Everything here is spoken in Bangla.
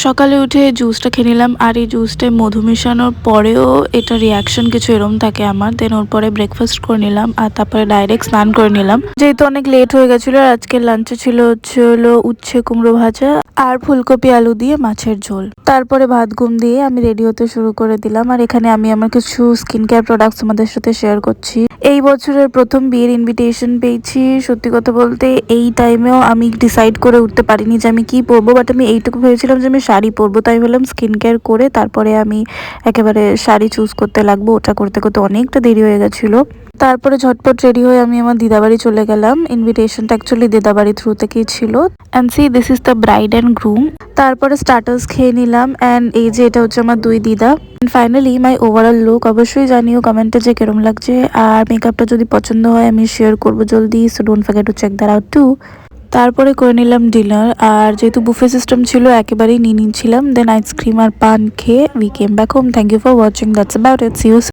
সকালে উঠে জুসটা খেয়ে নিলাম, আর এই জুসটায় মধু মেশানোর পরেও এটা রিয়াকশন কিছু এরম থাকে আমার। দেন ওর পরে ব্রেকফাস্ট করে নিলাম আর তারপরে ডাইরেক্ট স্নান করে নিলাম, যেহেতু অনেক লেট হয়ে গেছিলো। আর আজকে লাঞ্চে ছিল হলো উচ্ছে কুমড়ো ভাজা আর ফুলকপি আলু দিয়ে মাছের ঝোল। তারপরে ভাত ঘুম দিয়ে আমি রেডি হতে শুরু করে দিলাম। আর এখানে আমি আমার কিছু স্কিন কেয়ার প্রোডাক্টস তোমাদের সাথে শেয়ার করছি। এই বছরের প্রথম বিয়ের ইনভিটেশন পেয়েছি। সত্যি কথা বলতে এই টাইমেও আমি ডিসাইড করে উঠতে পারিনি যে আমি কি পরবো, বাট আমি এইটুকু ভেবেছিলাম যে আমি শাড়ি পরবো। তাই বললাম স্কিন কেয়ার করে তারপরে আমি একেবারে শাড়ি চুজ করতে লাগবো। ওটা করতে করতে অনেকটা দেরি হয়ে গেছিলো। তারপরে ঝটপট রেডি হয়ে আমি আমার দিদাবাড়ি চলে গেলাম। ইনভিটেশনটা অ্যাকচুয়ালি দিদাবাড়ি থ্রু থেকেই ছিল। And see this is the bride and groom. তারপরে স্টার্টার্স খেয়ে নিলাম। অ্যান্ড এই যে এটা হচ্ছে আমার দুই দিদা। ফাইনালি মাই ওভারঅল লুক অবশ্যই জানিও কমেন্টে যে কেরম লাগছে। আর মেকআপটা যদি পছন্দ হয় আমি শেয়ার করবো জলদি, so don't forget to check that out too. তারপরে করে নিলাম ডিনার। আর যেহেতু বুফে সিস্টেম ছিল একেবারেই নিয়ে নিচ্ছিলাম। দেন আইসক্রিম আর পান খেয়ে we came back home. Thank you for watching, that's about it, see you.